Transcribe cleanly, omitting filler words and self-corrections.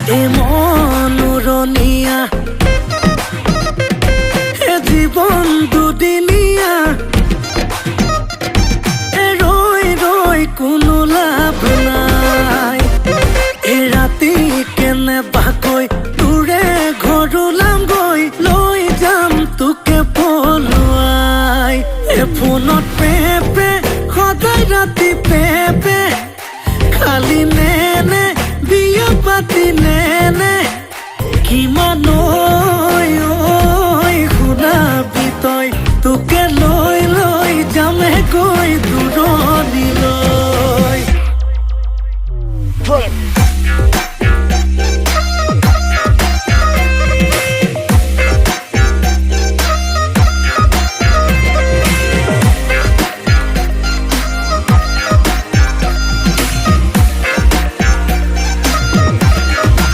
এ মনুরনিয়া এ জীবন দুদিনিয়া এ রই রই কোনো লাভ নাই এ রাতি কেনে বাক